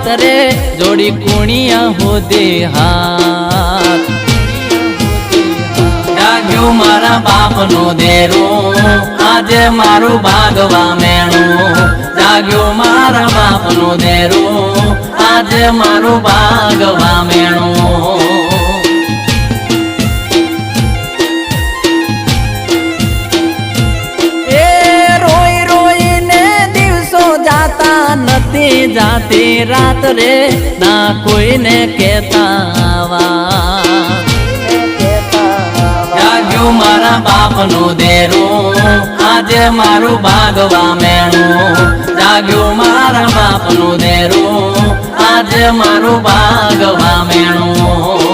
રાત રે જોડી કુણિયા હોદે હાથ જાગ્યો મારા બાપનો દેરો આજે મારું ભાગવા મેણું જાગ્યો મારા બાપનો દેરો આજે મારું ભાગવા મેણું નથી જાતી રાત રે ના કોઈને કહેતા જાગ્યો મારા બાપનો દેરો આજે મારું ભાગવા મેણું જાગ્યો મારા બાપનો દેરો આજે મારું ભાગવા મેણું